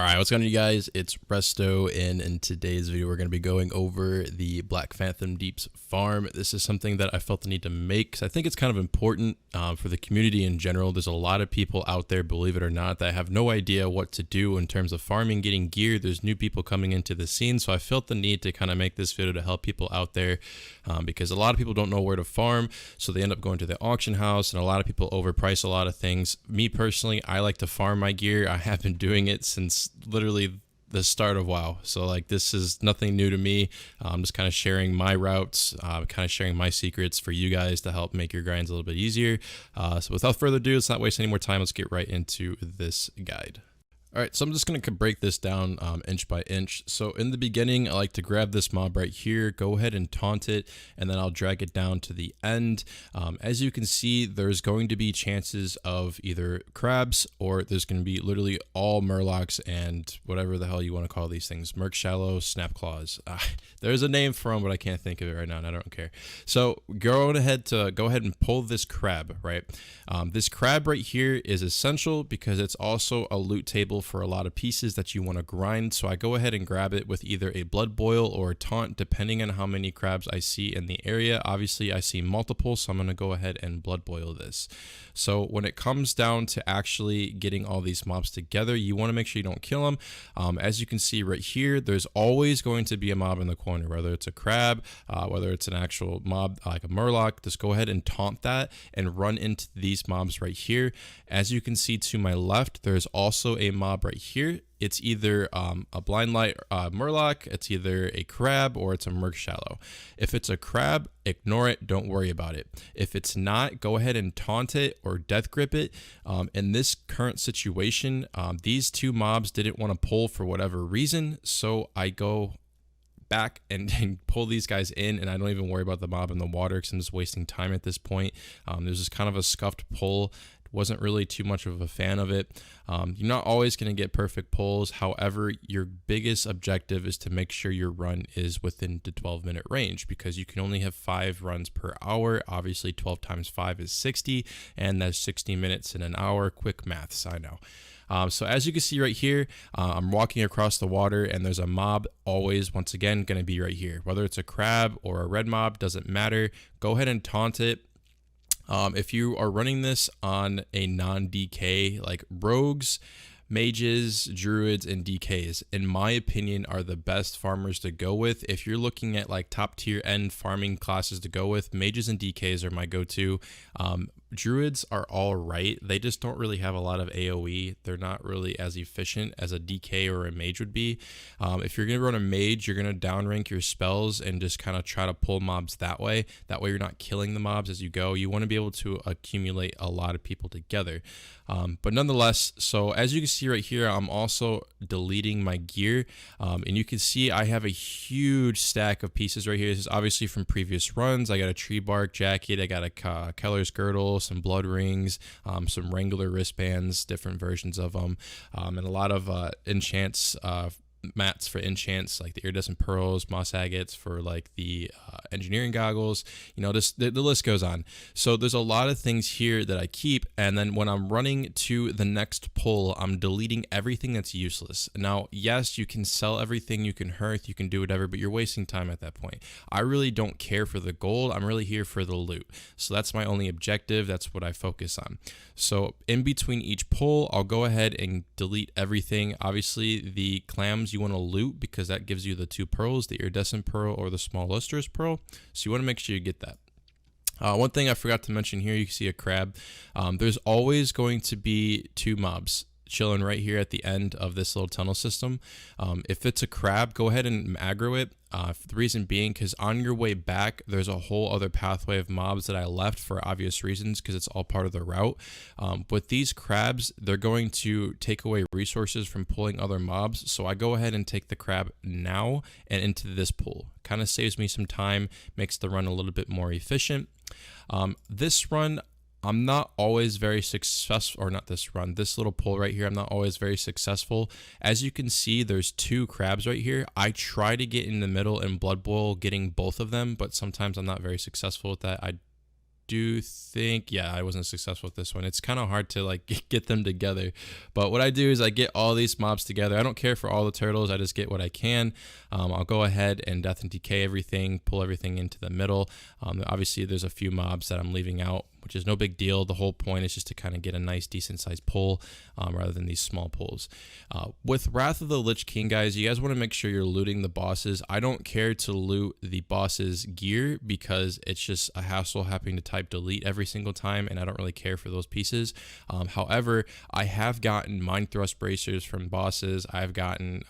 Alright, what's going on, you guys? It's Resto, and in today's video we're going to be going over the Blackfathom Deeps farm. This is something that I felt the need to make because I think it's kind of important for the community in general. There's a lot of people out there, believe it or not, that have no idea what to do in terms of farming, getting gear. There's new people coming into the scene, so I felt the need to kind of make this video to help people out there because a lot of people don't know where to farm, so they end up going to the auction house, and a lot of people overprice a lot of things. Me personally, I like to farm my gear. I have been doing it since literally the start of WoW, so like this is nothing new to me. I'm just kind of sharing my routes, kind of sharing my secrets for you guys to help make your grinds a little bit easier. So without further ado, let's not waste any more time. Let's get right into this guide. All right, so I'm just going to break this down inch by inch. So in the beginning, I like to grab this mob right here, go ahead and taunt it, and then I'll drag it down to the end. As you can see, there's going to be chances of either crabs, or there's going to be literally all murlocs and whatever the hell you want to call these things. Merc shallow, snap claws. There's a name for them, but I can't think of it right now, and I don't care. So go ahead and pull this crab, right? This crab right here is essential because it's also a loot table for a lot of pieces that you want to grind. So I go ahead and grab it with either a blood boil or a taunt, depending on how many crabs I see in the area. Obviously I see multiple, so I'm going to go ahead and blood boil this. So when it comes down to actually getting all these mobs together, you want to make sure you don't kill them. As you can see right here, there's always going to be a mob in the corner, whether it's a crab, whether it's an actual mob like a murloc. Just go ahead and taunt that and run into these mobs right here. As you can see to my left, there's also a mob right here. It's either a blind light murloc, it's either a crab, or it's a merc shallow. If it's a crab, ignore it, don't worry about it. If it's not, go ahead and taunt it or death grip it. In this current situation, these two mobs didn't want to pull for whatever reason, so I go back and pull these guys in, and I don't even worry about the mob in the water because I'm just wasting time at this point. There's just kind of a scuffed pull. Wasn't really too much of a fan of it. You're not always going to get perfect pulls. However, your biggest objective is to make sure your run is within the 12-minute range, because you can only have 5 runs per hour. Obviously 12 times 5 is 60, and that's 60 minutes in an hour. Quick maths, I know. So as you can see right here, I'm walking across the water, and there's a mob always, once again, going to be right here. Whether it's a crab or a red mob, doesn't matter. Go ahead and taunt it. If you are running this on a non-DK, like rogues, mages, druids, and DKs, in my opinion, are the best farmers to go with. If you're looking at like top tier end farming classes to go with, mages and DKs are my go-to. Druids are all right. They just don't really have a lot of AoE. They're not really as efficient as a DK or a mage would be. If you're going to run a mage, you're going to downrank your spells and just kind of try to pull mobs that way. That way you're not killing the mobs as you go. You want to be able to accumulate a lot of people together. But nonetheless, so as you can see right here, I'm also deleting my gear. And you can see I have a huge stack of pieces right here. This is obviously from previous runs. I got a tree bark jacket. I got a Keller's girdle, some blood rings, some Wrangler wristbands, different versions of them, and a lot of enchants, mats for enchants, like the iridescent pearls, moss agates for like the engineering goggles. You know, the list goes on. So there's a lot of things here that I keep, and then when I'm running to the next pull, I'm deleting everything that's useless. Now, yes, you can sell everything, you can hearth, you can do whatever, but you're wasting time at that point. I really don't care for the gold. I'm really here for the loot. So that's my only objective. That's what I focus on. So in between each pull, I'll go ahead and delete everything. Obviously, the clams you want to loot because that gives you the 2 pearls, the iridescent pearl or the small lustrous pearl. So you want to make sure you get that. One thing I forgot to mention here, you can see a crab. There's always going to be 2 mobs chilling right here at the end of this little tunnel system. If it's a crab, go ahead and aggro it. The reason being because on your way back, there's a whole other pathway of mobs that I left for obvious reasons because it's all part of the route. With these crabs, they're going to take away resources from pulling other mobs. So I go ahead and take the crab now and into this pool. Kind of saves me some time, makes the run a little bit more efficient. This run, I'm not always very successful, or not this run, this little pull right here, I'm not always very successful. As you can see, there's 2 crabs right here. I try to get in the middle and blood boil getting both of them, but sometimes I'm not very successful with that. I do think, yeah, I wasn't successful with this one. It's kind of hard to like get them together. But what I do is I get all these mobs together. I don't care for all the turtles. I just get what I can. I'll go ahead and death and decay everything, pull everything into the middle. Obviously, there's a few mobs that I'm leaving out, which is no big deal. The whole point is just to kind of get a nice, decent sized pull rather than these small pulls. With Wrath of the Lich King, guys, you guys want to make sure you're looting the bosses. I don't care to loot the boss's gear because it's just a hassle having to type delete every single time, and I don't really care for those pieces. However, I have gotten Mind Thrust Bracers from bosses. I've gotten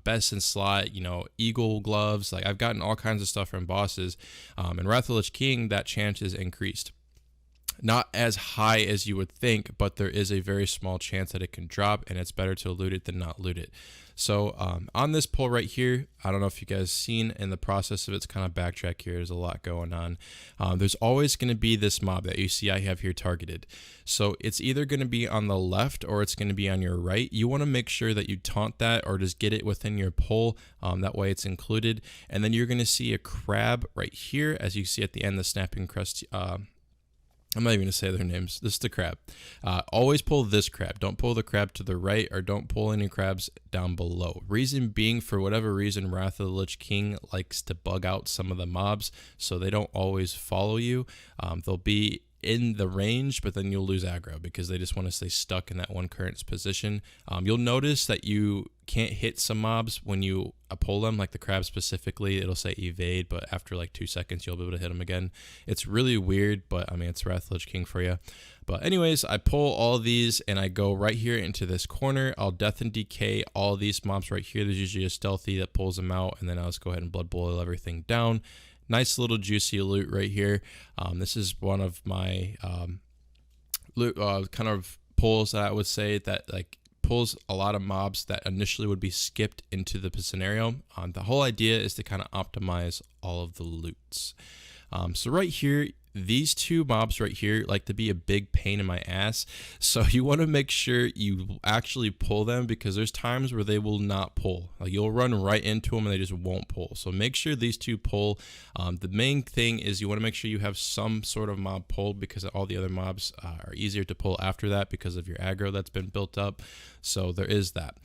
best in slot, you know, eagle gloves. Like, I've gotten all kinds of stuff from bosses. And Wrath of the Lich King, that chance is increased. Not as high as you would think, but there is a very small chance that it can drop, and it's better to loot it than not loot it. So on this pull right here, I don't know if you guys seen in the process of it's kind of backtrack here. There's a lot going on. There's always going to be this mob that you see I have here targeted. So it's either going to be on the left or it's going to be on your right. You want to make sure that you taunt that or just get it within your pull. That way it's included. And then you're going to see a crab right here, as you see at the end, the snapping crust. I'm not even going to say their names. This is the crab. Always pull this crab. Don't pull the crab to the right, or don't pull any crabs down below. Reason being, for whatever reason, Wrath of the Lich King likes to bug out some of the mobs, so they don't always follow you. They'll be in the range, but then you'll lose aggro because they just want to stay stuck in that one current position. You'll notice that you can't hit some mobs when you pull them, like the crab specifically. It'll say evade, but after like 2 seconds you'll be able to hit them again. It's really weird, but I mean, it's Wrath of the Lich King for you. But anyways, I pull all these and I go right here into this corner. I'll death and decay all these mobs right here. There's usually a stealthy that pulls them out, and then I'll just go ahead and blood boil everything down. Nice little juicy loot right here. This is one of my loot kind of pulls that I would say that like pulls a lot of mobs that initially would be skipped into the scenario. The whole idea is to kind of optimize all of the loots. So right here, these two mobs right here like to be a big pain in my ass, so you want to make sure you actually pull them, because there's times where they will not pull. Like, you'll run right into them and they just won't pull. So make sure these two pull. The main thing is you want to make sure you have some sort of mob pulled, because all the other mobs are easier to pull after that because of your aggro that's been built up. So there is that.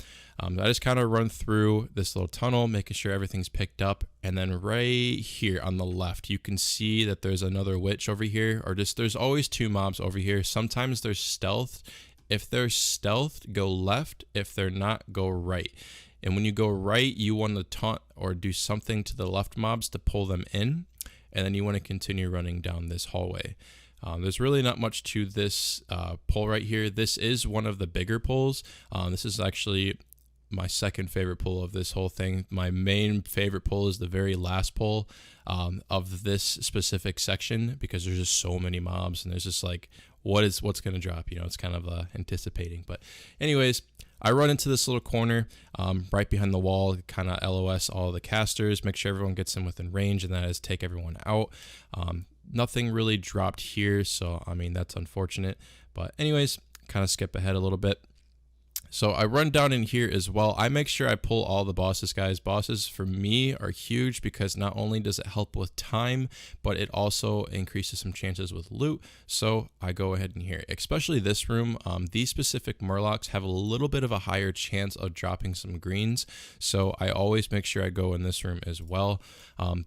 I just kind of run through this little tunnel, making sure everything's picked up. And then right here on the left, you can see that there's another witch over here, or just there's always two mobs over here. Sometimes they're stealth. If they're stealth, go left. If they're not, go right. And when you go right, you want to taunt or do something to the left mobs to pull them in. And then you want to continue running down this hallway. There's really not much to this pull right here. This is one of the bigger pulls. This is actually my second favorite pull of this whole thing. My main favorite pull is the very last pull of this specific section, because there's just so many mobs and there's just like, what's going to drop, you know. It's kind of anticipating. But anyways, I run into this little corner right behind the wall, kind of LOS all the casters, make sure everyone gets in within range, and that is take everyone out. Nothing really dropped here, so I mean, that's unfortunate. But anyways, kind of skip ahead a little bit. So I run down in here as well. I make sure I pull all the bosses, guys. Bosses for me are huge, because not only does it help with time, but it also increases some chances with loot. So I go ahead in here, especially this room. These specific murlocs have a little bit of a higher chance of dropping some greens. So I always make sure I go in this room as well.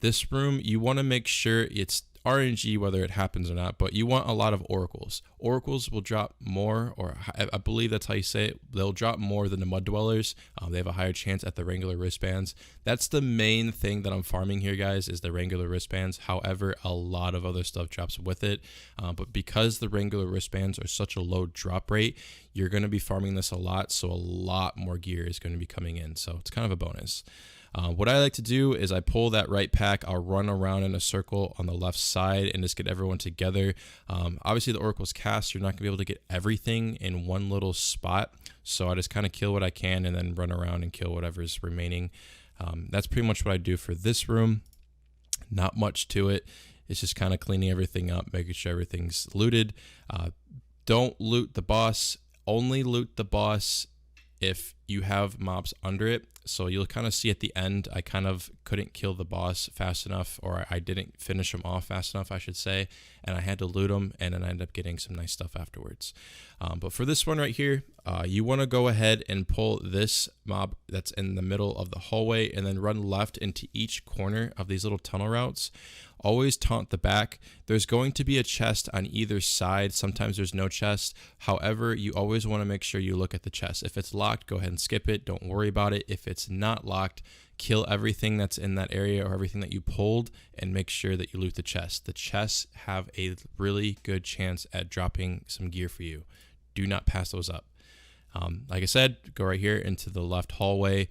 This room, you want to make sure it's RNG whether it happens or not, but you want a lot of oracles. Oracles will drop more, or I believe that's how you say it. They'll drop more than the mud dwellers. They have a higher chance at the Wrangler wristbands. That's the main thing that I'm farming here, guys, is the Wrangler wristbands. However, a lot of other stuff drops with it. But because the Wrangler wristbands are such a low drop rate, you're going to be farming this a lot. So a lot more gear is going to be coming in. So it's kind of a bonus. What I like to do is I pull that right pack. I'll run around in a circle on the left side and just get everyone together. Obviously, the Oracle's cast, you're not going to be able to get everything in one little spot. So I just kind of kill what I can and then run around and kill whatever's remaining. That's pretty much what I do for this room. Not much to it. It's just kind of cleaning everything up, making sure everything's looted. Don't loot the boss. Only loot the boss if you have mobs under it. So you'll kind of see at the end, I kind of couldn't kill the boss fast enough, or I didn't finish him off fast enough, I should say, and I had to loot him, and then I ended up getting some nice stuff afterwards. But for this one right here, you want to go ahead and pull this mob that's in the middle of the hallway and then run left into each corner of these little tunnel routes. Always taunt the back. There's going to be a chest on either side. Sometimes there's no chest. However, you always want to make sure you look at the chest. If it's locked, go ahead and skip it. Don't worry about it. If it's not locked, kill everything that's in that area or everything that you pulled and make sure that you loot the chest. The chests have a really good chance at dropping some gear for you. Do not pass those up. Like I said, go right here into the left hallway.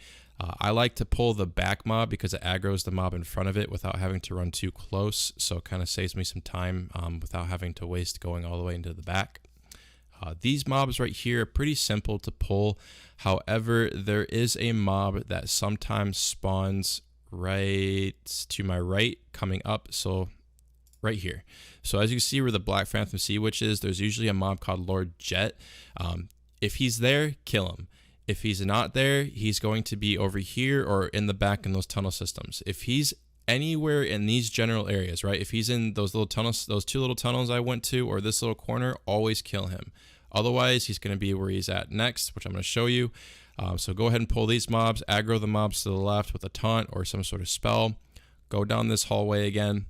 I like to pull the back mob because it aggroes the mob in front of it without having to run too close. So it kind of saves me some time without having to waste going all the way into the back. These mobs right here are pretty simple to pull. However, there is a mob that sometimes spawns right to my right coming up. So right here. So as you can see where the Blackfathom Sea Witch is, there's usually a mob called Lord Jet. If he's there, kill him. If he's not there, he's going to be over here or in the back in those tunnel systems. If he's anywhere in these general areas, right? If he's in those little tunnels, those two little tunnels I went to, or this little corner, always kill him. Otherwise, he's going to be where he's at next, which I'm going to show you. So go ahead and pull these mobs, aggro the mobs to the left with a taunt or some sort of spell. Go down this hallway again.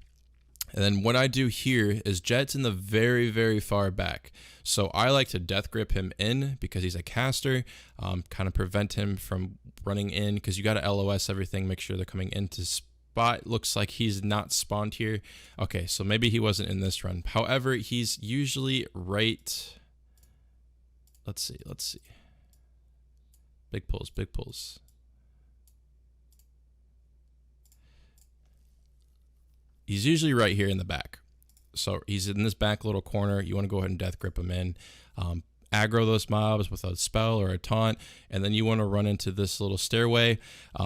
And then what I do here is Jet's in the very, very far back. So I like to death grip him in because he's a caster, kind of prevent him from running in because you got to LOS everything, make sure they're coming into spot. Looks like he's not spawned here. Okay, so maybe he wasn't in this run. However, he's usually right. Let's see. Big pulls, big pulls. He's usually right here in the back. So he's in this back little corner. You want to go ahead and death grip him in. Aggro those mobs with a spell or a taunt, and then you want to run into this little stairway.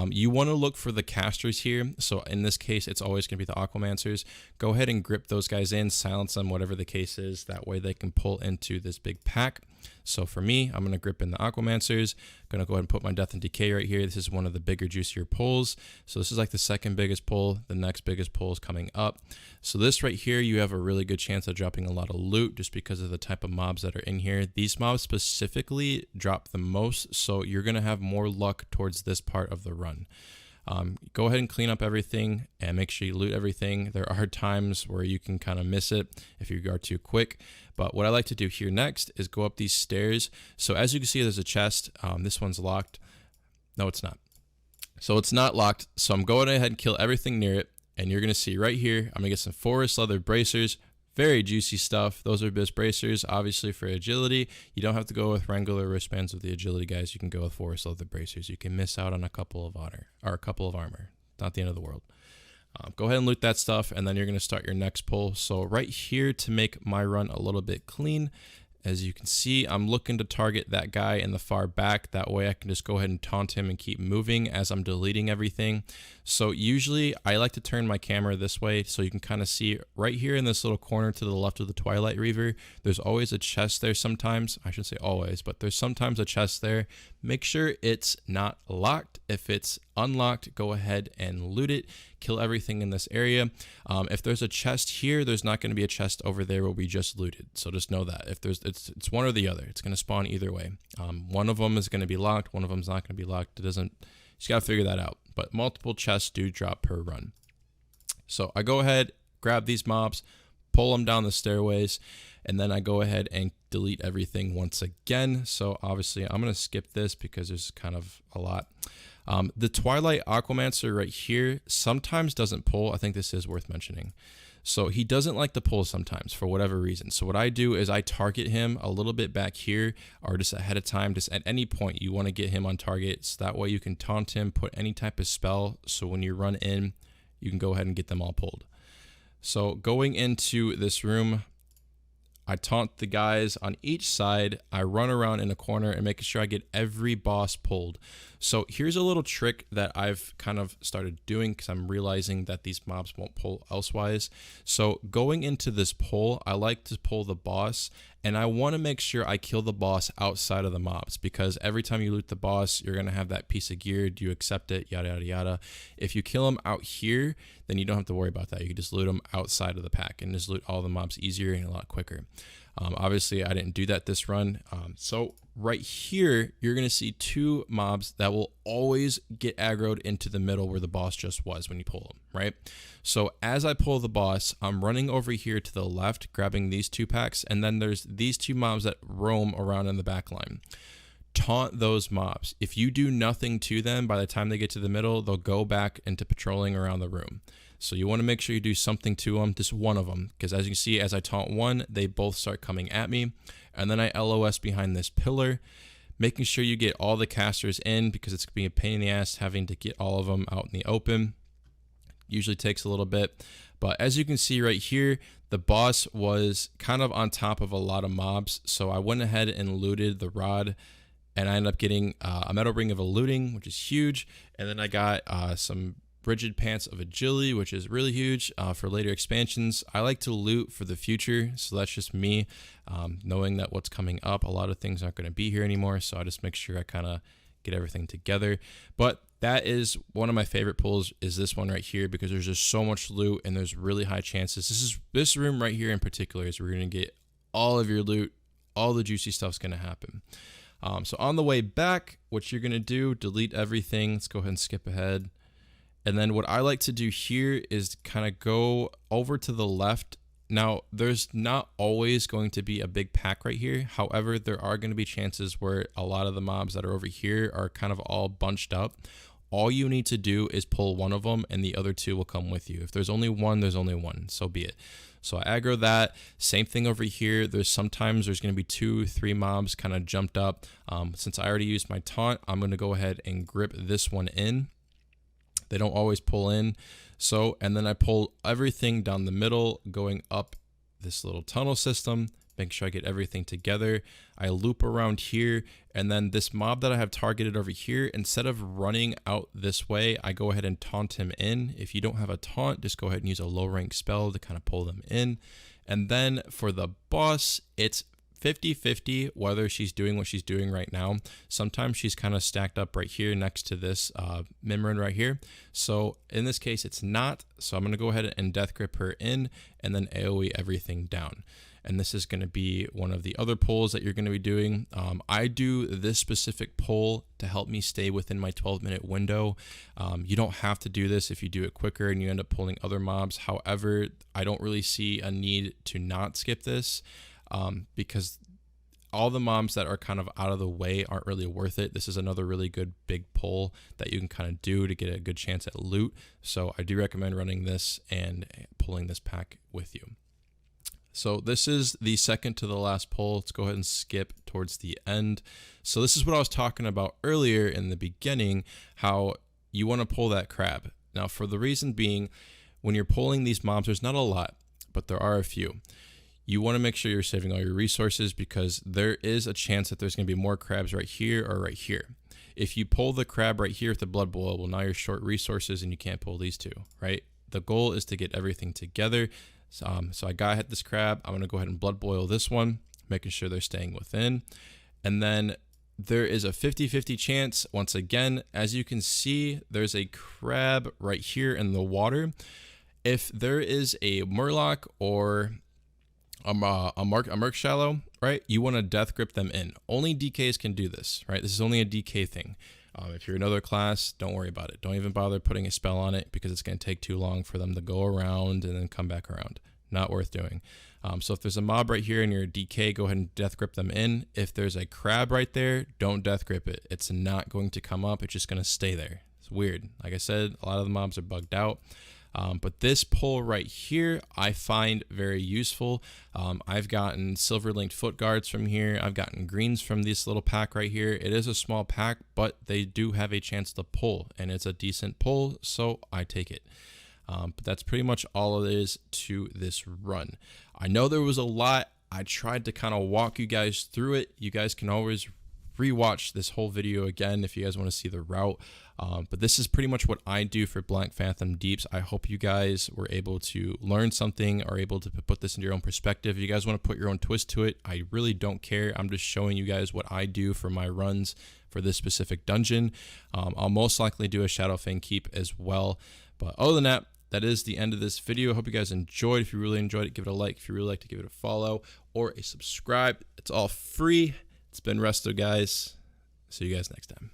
You want to look for the casters here. So in this case, it's always going to be the Aquamancers. Go ahead and grip those guys in, silence them, whatever the case is. That way they can pull into this big pack. So for me, I'm going to grip in the Aquamancers. Going to go ahead and put my Death and Decay right here. This is one of the bigger, juicier pulls. So this is like the second biggest pull. The next biggest pull is coming up. So this right here, you have a really good chance of dropping a lot of loot just because of the type of mobs that are in here. These mobs specifically drop the most, so you're going to have more luck towards this part of the run. Go ahead and clean up everything and make sure you loot everything. There are times where you can kind of miss it if you are too quick. But what I like to do here next is go up these stairs. So as you can see, there's a chest. This one's locked. No, it's not. So it's not locked. So I'm going ahead and kill everything near it. And you're going to see right here, I'm going to get some forest leather bracers. Very juicy stuff. Those are best bracers, obviously for agility. You don't have to go with regular wristbands with the agility guys. You can go with forest leather bracers. You can miss out on a couple of honor or a couple of armor. Not the end of the world. Go ahead and loot that stuff, and then you're going to start your next pull. So right here to make my run a little bit clean. As you can see, I'm looking to target that guy in the far back. That way I can just go ahead and taunt him and keep moving as I'm deleting everything. So usually I like to turn my camera this way so you can kind of see right here in this little corner to the left of the Twilight Reaver. There's always a chest there sometimes. I shouldn't say always, but there's sometimes a chest there. Make sure it's not locked. If it's unlocked, go ahead and loot it. Kill everything in this area. If there's a chest here, there's not going to be a chest over there where we just looted. So just know that if there's, it's one or the other. It's going to spawn either way. One of them is going to be locked. One of them is not going to be locked. It doesn't. You just got to figure that out. But multiple chests do drop per run. So I go ahead, grab these mobs, pull them down the stairways, and then I go ahead and delete everything once again. So obviously I'm going to skip this because there's kind of a lot. The Twilight Aquamancer right here sometimes doesn't pull. I think this is worth mentioning. So he doesn't like to pull sometimes for whatever reason. So what I do is I target him a little bit back here or just ahead of time. Just at any point you want to get him on target. So that way you can taunt him, put any type of spell. So when you run in, you can go ahead and get them all pulled. So going into this room, I taunt the guys on each side. I run around in a corner and making sure I get every boss pulled. So here's a little trick that I've kind of started doing because I'm realizing that these mobs won't pull elsewise. So going into this pull, I like to pull the boss, and I want to make sure I kill the boss outside of the mobs, because every time you loot the boss, you're going to have that piece of gear. Do you accept it? Yada, yada, yada. If you kill him out here, then you don't have to worry about that. You can just loot them outside of the pack and just loot all the mobs easier and a lot quicker. Obviously, I didn't do that this run. So right here, you're going to see two mobs that will always get aggroed into the middle where the boss just was when you pull them, right? So as I pull the boss, I'm running over here to the left, grabbing these two packs, and then there's these two mobs that roam around in the back line. Taunt those mobs. If you do nothing to them, by the time they get to the middle, they'll go back into patrolling around the room. So you want to make sure you do something to them, just one of them, because as you can see, as I taunt one, they both start coming at me. And then I LOS behind this pillar, making sure you get all the casters in, because it's going to be a pain in the ass having to get all of them out in the open. Usually takes a little bit. But as you can see right here, the boss was kind of on top of a lot of mobs. So I went ahead and looted the rod, and I ended up getting a metal ring of eluding, which is huge. And then I got some rigid pants of agility, which is really huge for later expansions. I like to loot for the future, so that's just me knowing that what's coming up, a lot of things aren't going to be here anymore, so I just make sure I kind of get everything together. But that is one of my favorite pulls, is this one right here, because there's just so much loot and there's really high chances. This room right here in particular is where you're going to get all of your loot, all the juicy stuff's going to happen. So on the way back, what you're going to do, delete everything. Let's go ahead and skip ahead. And then what I like to do here is kind of go over to the left. Now, there's not always going to be a big pack right here. However, there are going to be chances where a lot of the mobs that are over here are kind of all bunched up. All you need to do is pull one of them and the other two will come with you. If there's only one, there's only one. So be it. So I aggro that. Same thing over here. Sometimes there's going to be 2-3 mobs kind of jumped up. Since I already used my taunt, I'm going to go ahead and grip this one in. They don't always pull in. So, and then I pull everything down the middle, going up this little tunnel system, make sure I get everything together. I loop around here, and then this mob that I have targeted over here, instead of running out this way, I go ahead and taunt him in. If you don't have a taunt, just go ahead and use a low rank spell to kind of pull them in. And then for the boss, it's 50-50 whether she's doing what she's doing right now. Sometimes she's kind of stacked up right here next to this Mimrin right here. So in this case, it's not. So I'm going to go ahead and death grip her in and then AoE everything down. And this is going to be one of the other pulls that you're going to be doing. I do this specific pull to help me stay within my 12-minute window. You don't have to do this if you do it quicker and you end up pulling other mobs. However, I don't really see a need to not skip this. Because all the mobs that are kind of out of the way aren't really worth it. This is another really good big pull that you can kind of do to get a good chance at loot. So I do recommend running this and pulling this pack with you. So this is the second to the last pull. Let's go ahead and skip towards the end. So this is what I was talking about earlier in the beginning, how you want to pull that crab. Now, for the reason being, when you're pulling these mobs, there's not a lot, but there are a few. You want to make sure you're saving all your resources, because there is a chance that there's going to be more crabs right here or right here. If you pull the crab right here with the blood boil, well, now you're short resources and you can't pull these two, right? The goal is to get everything together. So I got to hit this crab. I'm going to go ahead and blood boil this one, making sure they're staying within. And then there is a 50-50 chance. Once again, as you can see, there's a crab right here in the water. If there is a murloc or a merc shallow, right, you want to death grip them in. Only DKs can do this, right? This is only a DK thing. If you're another class, don't worry about it. Don't even bother putting a spell on it, because it's going to take too long for them to go around and then come back around. Not worth doing. So if there's a mob right here and you're a DK, go ahead and death grip them in. If there's a crab right there, don't death grip it. It's not going to come up. It's just going to stay there. It's weird. Like I said, a lot of the mobs are bugged out. But this pull right here, I find very useful. I've gotten silver linked foot guards from here. I've gotten greens from this little pack right here. It is a small pack, but they do have a chance to pull, and it's a decent pull, so I take it. But that's pretty much all it is to this run. I know there was a lot. I tried to kind of walk you guys through it. You guys can always rewatch this whole video again if you guys want to see the route. But this is pretty much what I do for Blackfathom deeps. I hope you guys were able to learn something, or able to put this into your own perspective. If you guys want to put your own twist to it, I really don't care. I'm just showing you guys what I do for my runs for this specific dungeon. I'll most likely do a Shadow Fang keep as well. But other than that, that is the end of this video. I hope you guys enjoyed. If you really enjoyed it, give it a like. If you really like to, give it a follow or a subscribe. It's all free. It's been Resto, guys. See you guys next time.